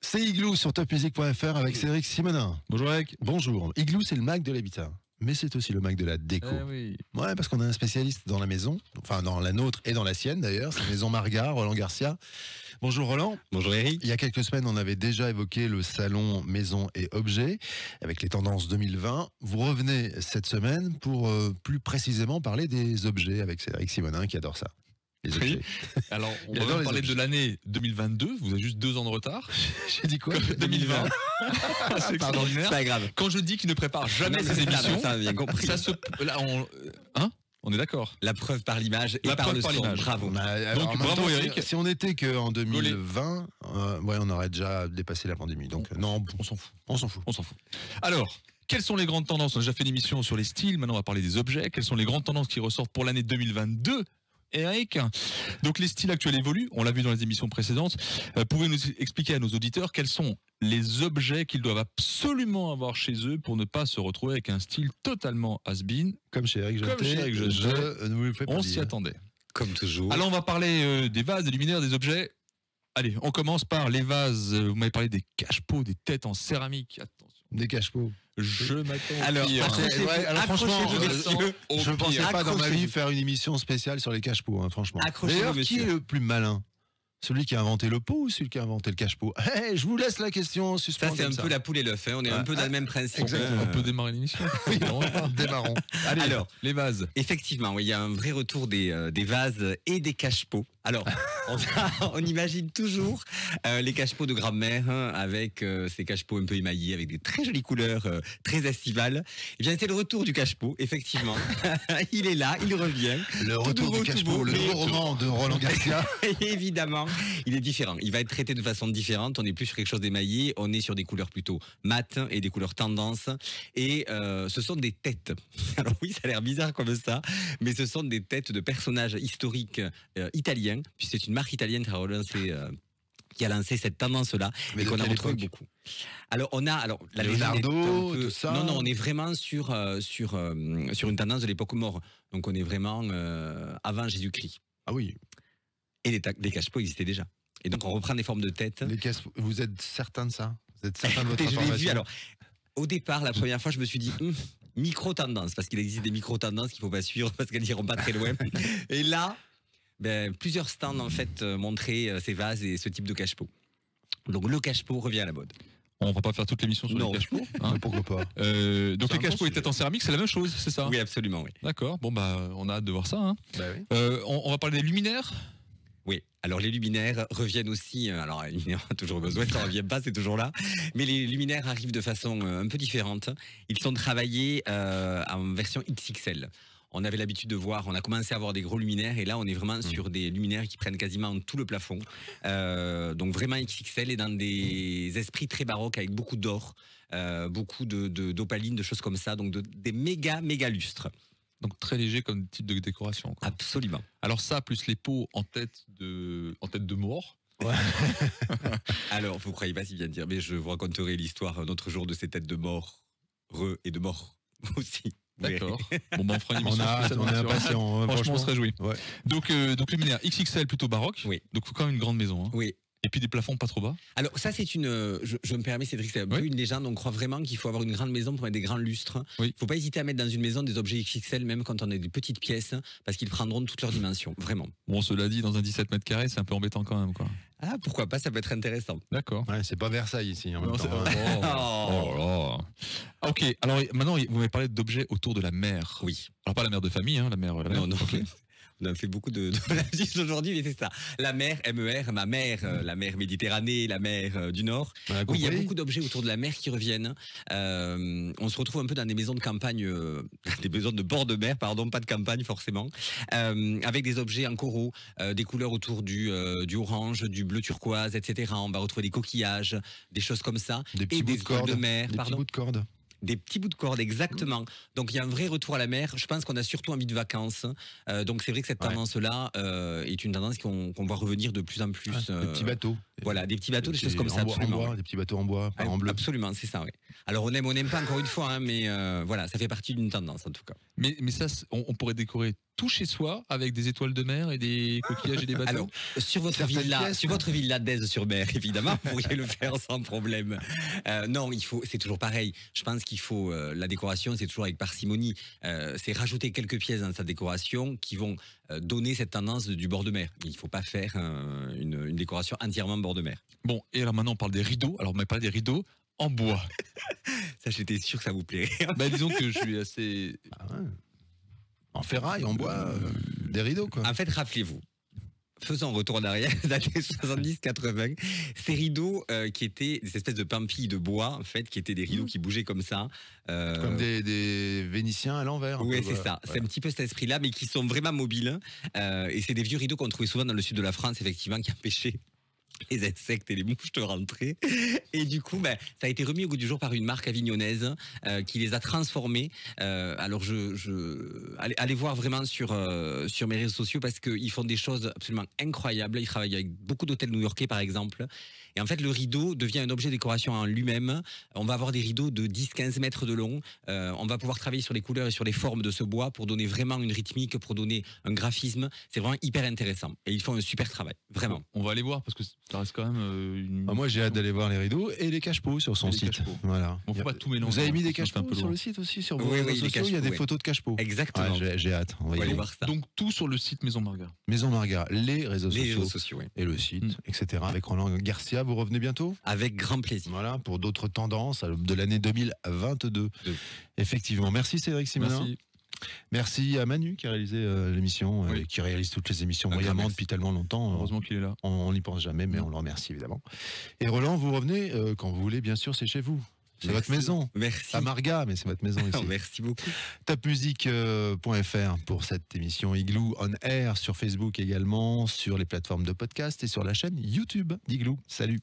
C'est Igloo sur topmusic.fr avec Cédric Simonin. Bonjour Eric. Bonjour. Igloo, c'est le Mac de l'habitat. Mais c'est aussi le Mac de la déco. Oui. Ouais, parce qu'on a un spécialiste dans la maison, enfin dans la nôtre et dans la sienne d'ailleurs, c'est la maison Marga, Roland Garcia. Bonjour Roland. Bonjour Eric. Il y a quelques semaines, on avait déjà évoqué le salon Maison et Objets avec les tendances 2020. Vous revenez cette semaine pour plus précisément parler des objets avec Cédric Simonin qui adore ça. Oui. Alors, on va parler de l'année 2022. Vous avez juste 2 ans de retard. J'ai dit quoi? 2020. C'est extraordinaire. C'est pas grave. Quand je dis qu'il ne prépare jamais ses émissions, ça a bien compris. Ça se, là, on est d'accord. La preuve par l'image et La par preuve le par son. l'image. Bravo. Donc, bravo Eric. Si on était qu'en 2020, on aurait déjà dépassé la pandémie. Donc non, on s'en fout. On s'en fout. On s'en fout. Alors, quelles sont les grandes tendances? On a déjà fait une émission sur les styles. Maintenant, on va parler des objets. Quelles sont les grandes tendances qui ressortent pour l'année 2022? Eric, donc les styles actuels évoluent, on l'a vu dans les émissions précédentes. Pouvez-vous nous expliquer à nos auditeurs quels sont les objets qu'ils doivent absolument avoir chez eux pour ne pas se retrouver avec un style totalement has-been? Comme chez Eric Jeté, je ne vous le fais pas on dire. s'y attendait. Comme toujours. Alors on va parler des vases, des luminaires, des objets. Allez, on commence par les vases. Vous m'avez parlé des cache-pots, des têtes en céramique. Attention. Des cache-pots. Je m'attends. Alors, alors franchement, je ne pensais pas dans ma vie Accrochez-vous. faire une émission spéciale sur les cache-pots, hein, franchement. Accrochez-vous, D'ailleurs, qui monsieur. est le plus malin? Celui qui a inventé le pot ou celui qui a inventé le cache-pot? Je vous laisse la question en suspens. Ça, c'est comme un peu la poule et l'œuf. On est un peu dans le même principe. exactement. On peut démarrer l'émission. Oui, démarrons. Allez, Alors, les vases. effectivement, oui, il y a un vrai retour des vases et des cache-pots. Alors, on imagine toujours les cache-pots de grand-mère avec ces cache-pots un peu émaillés avec des très jolies couleurs très estivales. Eh bien, c'est le retour du cache-pot, effectivement. Il est là, il revient. Le Tout retour nouveau, du tout cache-pot, beau, le mais- nouveau roman de Roland Garcia. Et évidemment, il est différent. Il va être traité de façon différente. On n'est plus sur quelque chose d'émaillé. On est sur des couleurs plutôt mates et des couleurs tendance. Et ce sont des têtes. Alors oui, ça a l'air bizarre comme ça, mais ce sont des têtes de personnages historiques italiens. Puis c'est une marque italienne qui a lancé cette tendance-là Mais et de qu'on a quelle retrouvé époque? beaucoup. Alors on a la Leonardo, légende est un peu- tout ça. Non, on est vraiment sur une tendance de l'époque mort. Donc on est vraiment avant Jésus-Christ. Ah oui, Et les cache-pots existaient déjà. Et donc on reprend des formes de tête. les cache-pots. Vous êtes certain de ça? Vous êtes certain de votre Écoutez, je l'ai vu. information? Alors, au départ, la première fois, je me suis dit micro-tendance, parce qu'il existe des micro-tendances qu'il faut pas suivre parce qu'elles n'iront pas très loin. Et là, plusieurs stands en fait montraient ces vases et ce type de cache-pot. Donc le cache-pot revient à la mode. On va pas faire toute l'émission sur Non. les cache-pots. hein. Pourquoi pas? Donc C'est les un cache-pots bon et têtes en céramique, c'est la même chose, c'est ça? Oui, absolument, oui. D'accord. Bon bah, on a hâte de voir ça. Hein. Bah oui. On va parler des luminaires. Oui, alors les luminaires reviennent aussi, alors les luminaires ont toujours besoin, ça ne revient pas, c'est toujours là, mais les luminaires arrivent de façon un peu différente. Ils sont travaillés en version XXL. On avait l'habitude de voir, on a commencé à avoir des gros luminaires et là on est vraiment sur des luminaires qui prennent quasiment tout le plafond. Donc vraiment XXL et dans des esprits très baroques avec beaucoup d'or, beaucoup d'opaline, de choses comme ça, donc des méga lustres. Donc très léger comme type de décoration. Quoi. Absolument. Alors ça, plus les pots en tête de mort. Alors, vous croyez pas si bien dire, mais je vous raconterai l'histoire un autre jour de ces têtes de mort, et de mort aussi. D'accord. Bon bah on fera une émission On spéciale est sur- impatient. Franchement, on se réjouit. Ouais. Donc luminaire XXL plutôt baroque. Oui. Donc faut quand même une grande maison. Hein. Oui. Et puis des plafonds pas trop bas. Alors ça c'est je me permets Cédric, c'est un peu Oui. une légende, on croit vraiment qu'il faut avoir une grande maison pour mettre des grands lustres. Oui. Faut pas hésiter à mettre dans une maison des objets XXL même quand on a des petites pièces, parce qu'ils prendront toutes leurs dimensions, vraiment. Bon, cela dit, dans un 17 mètres carrés, c'est un peu embêtant quand même, quoi. Ah pourquoi pas, ça peut être intéressant. D'accord. Ouais, c'est pas Versailles ici en même Non, temps. c'est- hein. Oh là là. Ok, alors maintenant, vous m'avez parlé d'objets autour de la mer. Oui. Alors pas la mer de famille, hein, la mer. Non. Ok. On a fait beaucoup de lapsus aujourd'hui, mais c'est ça. La mer, MER, ma mer, la mer Méditerranée, la mer du Nord. On a Oui, il y a compris. beaucoup d'objets autour de la mer qui reviennent. On se retrouve un peu dans des maisons de campagne, des maisons de bord de mer, pardon, pas de campagne forcément, avec des objets en coraux, des couleurs autour du orange, du bleu turquoise, etc. On va retrouver des coquillages, des choses comme ça, Des petits et bouts des de corde. de mer, Des petits pardon. bouts de corde. Des petits bouts de corde, exactement. Donc il y a un vrai retour à la mer. Je pense qu'on a surtout envie de vacances. Donc c'est vrai que cette Ouais. tendance-là est une tendance qu'on voit revenir de plus en plus. Des petits bateaux. Voilà, des petits bateaux, des choses comme ça, En absolument. bois, des petits bateaux en bois, pas en bleu. Absolument, c'est ça, oui. Alors on n'aime pas encore une fois, hein, mais voilà, ça fait partie d'une tendance en tout cas. Mais ça, on pourrait décorer tout chez soi avec des étoiles de mer et des coquillages et des bateaux. Alors, sur votre villa d'Aise-sur-Mer, évidemment, vous pourriez le faire sans problème. Non, c'est toujours pareil. Je pense qu'il faut, la décoration, c'est toujours avec parcimonie. C'est rajouter quelques pièces dans sa décoration qui vont donner cette tendance du bord de mer. Il ne faut pas faire une décoration entièrement bord de mer. Bon, et alors maintenant on parle des rideaux. Alors on m'a parlé des rideaux en bois. Ça, j'étais sûr que ça vous plairait. Bah, disons que je suis assez... Ah ouais. En ferraille, en bois, des rideaux, quoi. En fait, rappelez-vous, faisons un retour en arrière, des années 70-80, ces rideaux qui étaient des espèces de pampilles de bois, en fait, qui étaient des rideaux qui bougeaient comme ça. Comme des Vénitiens à l'envers. Oui, c'est ça. C'est un petit peu cet esprit-là, mais qui sont vraiment mobiles. Et c'est des vieux rideaux qu'on trouvait souvent dans le sud de la France, effectivement, qui empêchaient les insectes et les mouches de rentrer. Et du coup, ça a été remis au goût du jour par une marque avignonnaise qui les a transformés. Alors, allez voir vraiment sur mes réseaux sociaux parce qu'ils font des choses absolument incroyables. Ils travaillent avec beaucoup d'hôtels new-yorkais, par exemple. Et en fait, le rideau devient un objet de décoration en lui-même. On va avoir des rideaux de 10-15 mètres de long. On va pouvoir travailler sur les couleurs et sur les formes de ce bois pour donner vraiment une rythmique, pour donner un graphisme. C'est vraiment hyper intéressant. Et ils font un super travail, vraiment. On va aller voir parce que ça reste quand même moi, j'ai hâte d'aller voir les rideaux et les cache-pots sur son site. Voilà. On ne faut pas tout mélanger. Vous avez mis des Ça fait un cache-pots peu sur lourd. le site aussi, sur vos Oui, réseaux les sociaux, il y a des cache-pots, photos de cache-pots. Exactement. J'ai hâte. On va aller voir ça. Donc tout sur le site Maison Marga. Maison Marga, les réseaux Les sociaux réseaux sociaux, oui. et le site, etc. Avec Roland Garcia, vous revenez bientôt? Avec grand plaisir. Voilà, pour d'autres tendances de l'année 2022. Effectivement. Merci Cédric Simonin. Merci. Merci à Manu qui a réalisé l'émission, Oui. qui réalise toutes les émissions Un grand brillamment merci. depuis tellement longtemps. Heureusement qu'il est là. On n'y pense jamais, mais on le remercie évidemment. Et Roland, vous revenez quand vous voulez, bien sûr, c'est chez vous. C'est votre maison. Merci. Pas Marga, mais c'est votre maison ici. Merci beaucoup. Topmusique.fr pour cette émission Igloo on Air sur Facebook également, sur les plateformes de podcast et sur la chaîne YouTube d'Igloo. Salut.